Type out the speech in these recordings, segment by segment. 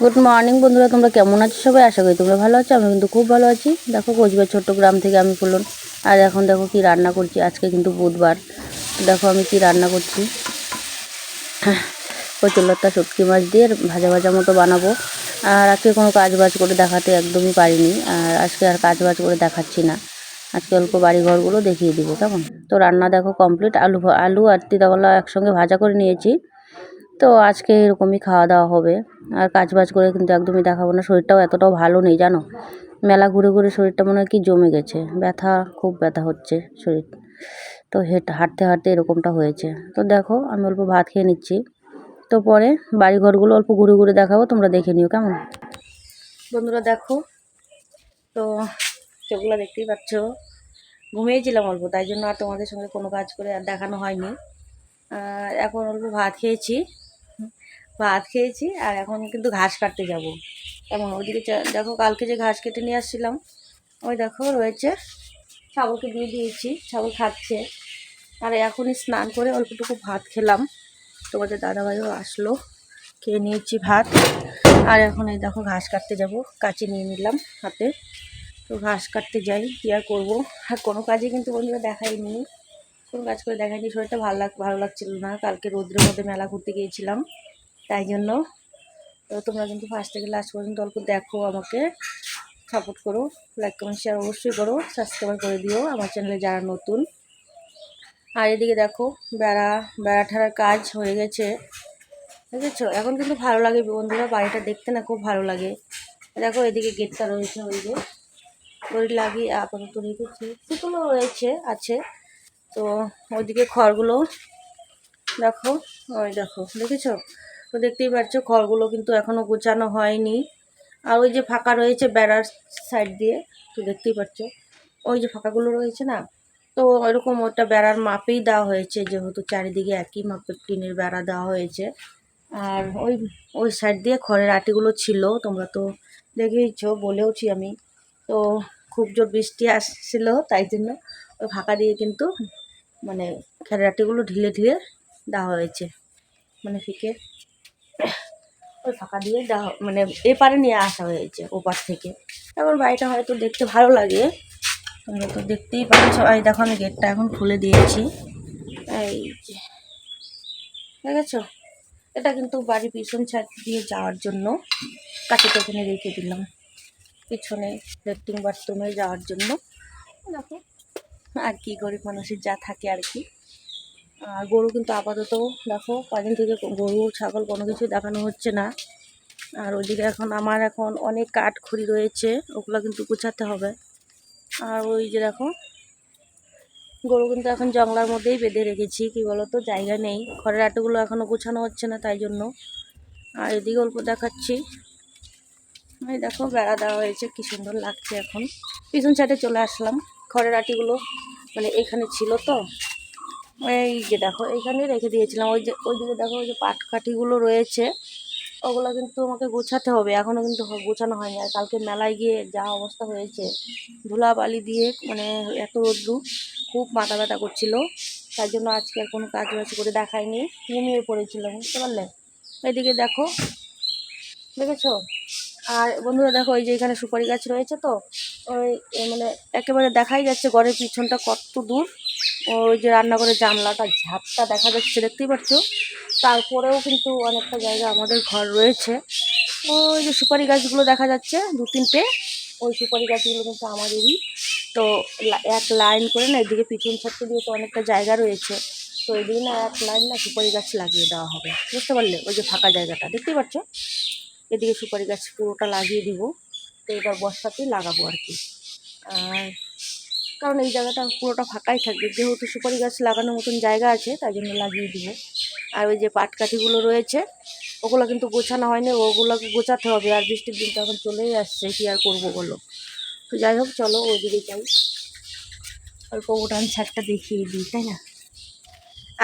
Good morning বন্ধুরা, তোমরা কেমন আছো? সবাই আশা করি তোমরা ভালো আছো। আমি কিন্তু খুব ভালো আছি। দেখো কোচবিহার ছোট্ট গ্রাম থেকে আমি ফুলন। আর এখন দেখো কি রান্না করছি। আজকে কিন্তু বুধবার। দেখো আমি কি রান্না করছি। কচুরলতা শুটকি মাছ দিয়ে ভাজা ভাজা মতো বানাবো। আর আজকে কোনো কাজ বাজ করে দেখাতে একদমই পারিনি। আর আজকে আর কাজ বাজ করে দেখাচ্ছি না। আজকে অল্প বাড়িঘরগুলো দেখিয়ে দিব, কেমন? তো রান্না দেখো কমপ্লিট। আলু আর তিতাকলা একসঙ্গে ভাজা করে নিয়েছি। তো আজকে এরকমই খাওয়া দাওয়া হবে। আর কাজ বাজ করে কিন্তু একদমই দেখাবো না। শরীরটাও এতটাও ভালো নেই, জানো। মেলা ঘুরে ঘুরে শরীরটা মনে হয় কি জমে গেছে। ব্যথা, খুব ব্যথা হচ্ছে শরীর। তো হাঁটতে হাঁটতে এরকমটা হয়েছে। তো দেখো আমি অল্প ভাত খেয়ে নিচ্ছি। তো পরে বাড়িঘরগুলো অল্প ঘুরে ঘুরে দেখাবো, তোমরা দেখে নিও, কেমন? বন্ধুরা দেখো, তো সেগুলো দেখতেই পাচ্ছ। ঘুমিয়েছিলাম অল্প, তাই জন্য আর তোমাদের সঙ্গে কোনো কাজ করে আর দেখানো হয়নি। এখন অল্প ভাত খেয়েছি আর এখন কিন্তু ঘাস কাটতে যাব। এমন ওইদিকে দেখো, কালকে যে ঘাস কেটে নিয়ে আসছিলাম, ওই দেখো রয়েছে। ছাগলকে দিয়ে দিয়েছি, ছাগল খাচ্ছে। আর এখনই স্নান করে অল্পটুকু ভাত খেলাম। তোমাদের দাদাভাইও আসলো, খেয়ে নিয়েছি ভাত। আর এখন এই দেখো ঘাস কাটতে যাব। কাঁচি নিয়ে নিলাম হাতে। তো ঘাস কাটতে যাই, কী আর করবো। আর কোনো কাজে কিন্তু বন্ধুরা দেখাইনি, কোনো কাজ করে দেখাইনি। শরীরটা ভালো লাগছিল না। কালকে রোদ্রের মধ্যে মেলা ঘুরতে গিয়েছিলাম, তাই জন্য। তো তোমরা কিন্তু ফার্স্ট থেকে লাস্ট পর্যন্ত অল্প দেখো, আমাকে সাপোর্ট করো। লাইক কমেন্ট শেয়ার অবশ্যই করো, সাবস্ক্রাইব করে দিও আমার চ্যানেলে যারা নতুন। আর এদিকে দেখো বেড়া ঠাড়ার কাজ হয়ে গেছে, বুঝেছো। এখন কিন্তু ভালো লাগে বন্ধুরা, বাড়িটা দেখতে না খুব ভালো লাগে। দেখো এদিকে গেটটা রয়েছে, ওই যে ওই লাগিয়ে আপাতত রেখেছি। সুতোগুলো আছে। তো ওইদিকে খড়গুলো দেখো, ওই দেখো, দেখেছো? তো দেখতেই পাচ্ছ খড়গুলো কিন্তু এখনও গোছানো হয়নি। আর ওই যে ফাঁকা রয়েছে বেড়ার সাইড দিয়ে, তো দেখতেই পাচ্ছ ওই যে ফাঁকাগুলো রয়েছে না। তো ওইরকম ওটা বেড়ার মাপেই দেওয়া হয়েছে, যেহেতু চারিদিকে একই মাপের টিনের বেড়া দেওয়া হয়েছে। আর ওই সাইড দিয়ে খড়ের আটিগুলো ছিল, তোমরা তো দেখেইছো, বলেওছি আমি। তো খুব জোর বৃষ্টি আসছিল, তাই জন্য ওই ফাঁকা দিয়ে কিন্তু মানে খড়ের আটিগুলো ঢিলে ঢিলে দেওয়া হয়েছে, মানে ফিকে ওই ফাঁকা দিয়ে দেওয়া, মানে এপারে নিয়ে আসা হয়েছে ওপার থেকে। এবার বাড়িটা হয়তো দেখতে ভালো লাগে, তোমরা তো দেখতেই পাচ্ছ। এই দেখো আমি গেটটা এখন খুলে দিয়েছি, এই যে দেখেছো। এটা কিন্তু বাড়ির পিছন ছাদ দিয়ে যাওয়ার জন্য কাঠিটা ওখানে রেখে দিলাম, পিছনে লেট্রিন বাথরুমে যাওয়ার জন্য। দেখো আর কি, গরিব মানুষের যা থাকে আর কি। আর গরু কিন্তু আপাতত দেখো কদিন থেকে গরু ছাগল কোনো কিছু দেখানো হচ্ছে না। আর ওইদিকে আমার এখন অনেক কাঠখড়ি রয়েছে, ওগুলো কিন্তু গুছাতে হবে। আর ওই যে দেখো গরু কিন্তু এখন জঙ্গলার মধ্যেই বেঁধে রেখেছি, কি বলতো, জায়গা নেই। খড়ের আটোগুলো এখনও গুছানো হচ্ছে না, তাই জন্য। আর এদিকে অল্প দেখাচ্ছি, এই দেখো বেড়া দেওয়া হয়েছে, কি সুন্দর লাগছে। এখন পিছন সাইডে চলে আসলাম। খড়ের আটিগুলো মানে এখানে ছিল, তো এই যে দেখো এখানে রেখে দিয়েছিলাম। ওইদিকে দেখো ওই যে পাটকাঠিগুলো রয়েছে, ওগুলো কিন্তু আমাকে গোছাতে হবে, এখনও কিন্তু গোছানো হয়নি। আর কালকে মেলায় গিয়ে যা অবস্থা হয়েছে, ধুলাবালি দিয়ে, মানে এত রোদ্রু, খুব মাথা ব্যথা করছিল। তার জন্য আজকে আর কোনো কাজ বাজ করে দেখাইনি, ঘুমিয়ে পড়েছিলাম, বুঝতে পারলে। এদিকে দেখো, দেখেছো? আর বন্ধুরা দেখো, এই যে এখানে সুপারি গাছ রয়েছে, তো ওই মানে একেবারে দেখাই যাচ্ছে ঘরের পিছনটা কত দূর। ওই যে রান্নাঘরের জানলাটা ঝাপটা দেখা যাচ্ছে, দেখতেই পাচ্ছ। তারপরেও কিন্তু অনেকটা জায়গা আমাদের ঘর রয়েছে। ওই যে সুপারি গাছগুলো দেখা যাচ্ছে 2-3টে, ওই সুপারি গাছগুলো কিন্তু আমাদেরই। তো এক লাইন করে না, এদিকে পিছন ছাড়তে দিয়ে তো অনেকটা জায়গা রয়েছে। তো এদিকে না এক লাইন না সুপারি গাছ লাগিয়ে দেওয়া হবে, বুঝতে পারলে। ওই যে ফাঁকা জায়গাটা দেখতেই পাচ্ছ, এদিকে সুপারি গাছ পুরোটা লাগিয়ে দিব। তো এবার বর্ষাতেই লাগাবো আর কি। আর কারণ এই জায়গাটা পুরোটা ফাঁকাই থাকবে, যেহেতু সুপারি গাছ লাগানোর মতন জায়গা আছে, তাই জন্য লাগিয়ে দিব। আর ওই যে পাটকাঠিগুলো রয়েছে, ওগুলো কিন্তু গোছানো হয়নি, ওগুলোকে গোছাতে হবে। আর বৃষ্টির দিনটা এখন চলেই আসছে, কী আর করবো বলো। তো যাই হোক, চলো ওইদিকে যাই, অল্প উঠান ছাদটা দেখিয়ে দিই, তাই না।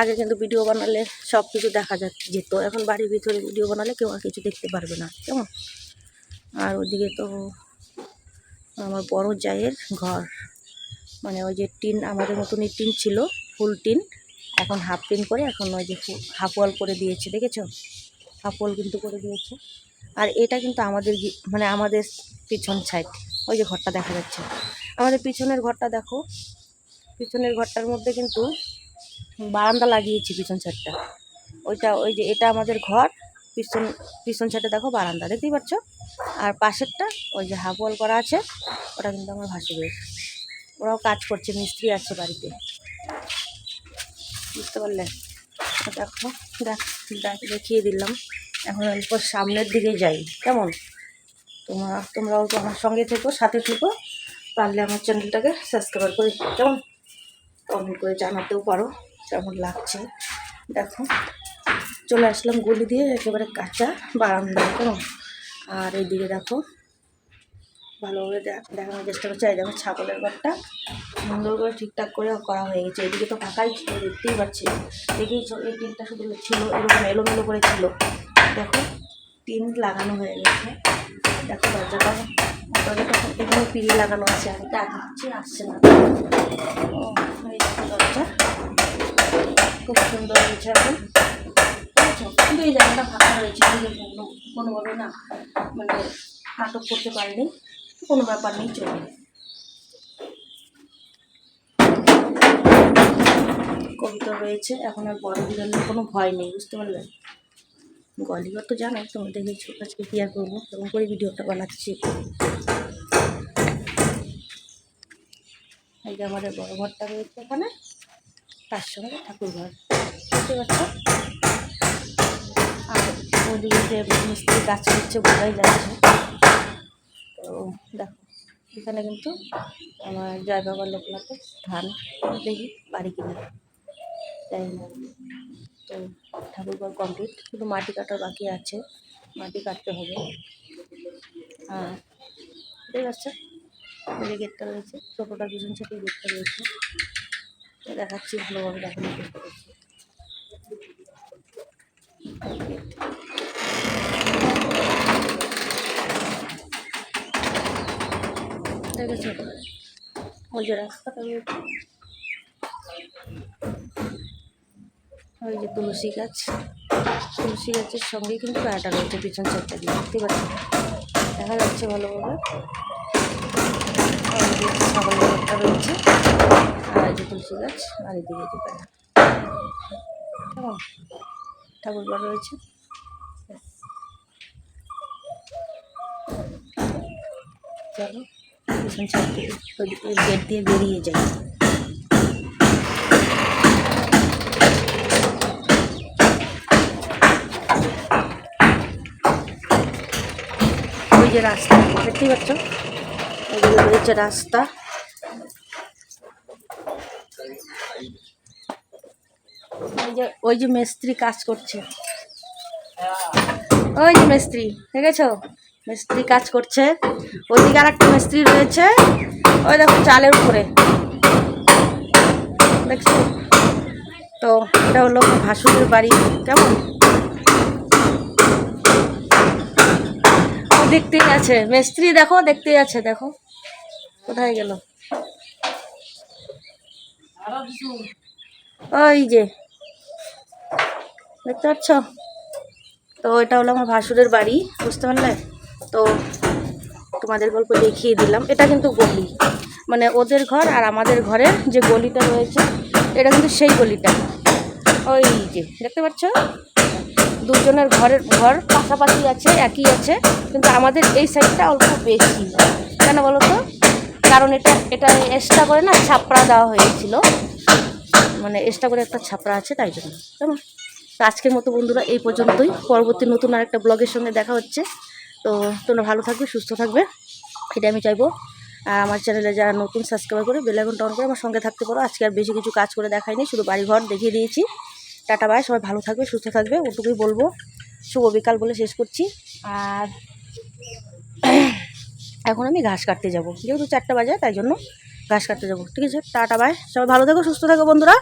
আগে কিন্তু ভিডিও বানালে সব কিছু দেখা যেত, এখন বাড়ির ভিতরে ভিডিও বানালে কেউ আর কিছু দেখতে পারবে না, কেমন। আর ওইদিকে তো আমার বড় জায়ের ঘর, মানে ওই যে টিন, আমাদের মতনই টিন ছিল, ফুল টিন, এখন হাফ টিন করে, এখন ওই যে হাফ ওয়াল করে দিয়েছে, দেখেছো, হাফ ওয়াল কিন্তু করে দিয়েছে। আর এটা কিন্তু আমাদের মানে আমাদের পিছন সাইড, ওই যে ঘরটা দেখা যাচ্ছে আমাদের পিছনের ঘরটা দেখো, পিছনের ঘরটার মধ্যে কিন্তু বারান্দা লাগিয়েছি পিছন সাইডটা, ওইটা ওই যে এটা আমাদের ঘর, পিছন পিছন সাইডে দেখো বারান্দা দেখতেই পাচ্ছ। আর পাশেরটা ওই যে হাফ ওয়াল করা আছে, ওটা কিন্তু আমার ভাসুরের, ওরাও কাজ করছে, মিস্ত্রি আছে বাড়িতে, বুঝতে পারলে। দেখো দেখিয়ে দিলাম। এখন এরপর সামনের দিকে যাই, কেমন? তোমরাও তো আমার সঙ্গে থেকো, সাথে থেকো, পারলে আমার চ্যানেলটাকে সাবস্ক্রাইব করে কেমন, কমেন্ট করে জানাতেও পারো কেমন লাগছে। দেখো চলে আসলাম গলি দিয়ে একেবারে কাঁচা বারান্দা, কেমন? আর এইদিকে দেখো ভালোভাবে দেখানোর চেষ্টা করছি, এই দেখো ছাগলের ঘরটা সুন্দর করে ঠিকঠাক করে করা হয়ে গেছে। এদিকে তো ফাঁকাই ছিল, দেখতেই পাচ্ছি, দেখেই এই টিনটা শুধু ছিল এরকম এলোমেলো করে ছিল, দেখো টিন লাগানো হয়ে গেছে। দেখো দরজাটা এখানে পিড়ি লাগানো আছে, আমি ডাকছি আসছে না। ও এই দেখো দরজা খুব সুন্দর হয়েছে এখন, কিন্তু এই জায়গাটা ফাঁকা রয়েছে, কোনোভাবে না মানে নাটক করতে পারিনি, কোনো ব্যাপার নেই, চলবে। কবিতা রয়েছে, এখন আর বড় বিড়ালের কোনো ভয় নেই, বুঝতে পারলেন। গলিঘর তো জানাই, তোমরা দেখেছো, আজকে কি আর করবো, তেমন করে ভিডিওটা বানাচ্ছি। এই যে আমাদের বড় ঘরটা রয়েছে এখানে, তার সঙ্গে ঠাকুর ঘর, বুঝতে পারছো। আর ওদিকে যে মিস্ত্রি কাজ করছে বোঝাই যাচ্ছে। তো দেখো এখানে কিন্তু আমার জয় বাবার লোকলাতে ধান দেখি বাড়ি কিনে তাই না। তো ঠাকুরঘর কমপ্লিট, শুধু মাটি কাটার বাকি আছে, মাটি কাটতে হবে। হ্যাঁ ঠিক আছে, ওই যে গেটটা রয়েছে, টোটোটার পিছন সাথে গেটটা রয়েছে, দেখাচ্ছি ভালোভাবে দেখানোর চেষ্টা করছি। ঠিক আছে, ওই যে রাস্তাটা রয়েছে, ওই যে তুলসী গাছ, তুলসী গাছের সঙ্গে কিন্তু গাড়াটা রয়েছে পিছন সাইডটা দিয়ে, দেখতে পাচ্ছি, দেখা যাচ্ছে ভালোভাবে। ছাগলের ঘরটা রয়েছে, আর এই যে তুলসী গাছ, আর এদিকে যে গাড়া, কেমন? ঠাকুর ঘর রয়েছে। চলো পিছন সাইড থেকে ওই গেট দিয়ে বেরিয়ে যাই। ওই যে রাস্তা দেখতেই পাচ্ছ, ওইদিকে রয়েছে রাস্তা, ওই যে মিস্ত্রি কাজ করছে, ওই যে মিস্ত্রি দেখেছো, মিস্ত্রি কাজ করছে, ওইদিকে আর একটা মিস্ত্রি রয়েছে, ওই দেখো চালের উপরে দেখছো। তো এটা হলো ভাসুরের বাড়ি, কেমন? দেখতেই আছে মিস্ত্রি, দেখো দেখতেই আছে, দেখো কোথায় গেল, ওই যে দেখতে পাচ্ছ। তো এটা হলো আমার ভাসুরের বাড়ি, বুঝতে পারলে। তো তোমাদের গল্প দেখিয়ে দিলাম, এটা কিন্তু গলি, মানে ওদের ঘর আর আমাদের ঘরের যে গলিটা রয়েছে, এটা কিন্তু সেই গলিটা, ওই যে দেখতে পাচ্ছ, দুজনের ঘর পাশাপাশি আছে, একই আছে, কিন্তু আমাদের এই সাইডটা অল্প বেশি, কেন বলো তো? কারণ এটা এক্সট্রা করে না ছাপড়া দেওয়া হয়েছিল, মানে এক্সট্রা করে একটা ছাপড়া আছে, তাই জন্য। কেমন? তো আজকের মতো বন্ধুরা এই পর্যন্তই, পরবর্তী নতুন আর একটা ব্লগের সঙ্গে দেখা হচ্ছে। তো তোমরা ভালো থাকবে, সুস্থ থাকবে, এটা আমি চাইবো। আর আমার চ্যানেলে যারা নতুন, সাবস্ক্রাইব করে বেল আইকনটা অন করে আমার সঙ্গে থাকতে পারো। আজকে আর বেশি কিছু কাজ করে দেখাইনি, শুধু বাড়িঘর দেখিয়ে দিয়েছি। টাটা বাই, সবাই ভালো থাকবে, সুস্থ থাকবে, ওটুকুই বলবো। শুভ বিকাল বলে শেষ করছি। আর এখন আমি ঘাস কাটতে যাব, যেহেতু 4টা বাজে, তাই জন্য ঘাস কাটতে যাব। ঠিক আছে, টাটা বাই, সবাই ভালো থাকো, সুস্থ থাকো বন্ধুরা।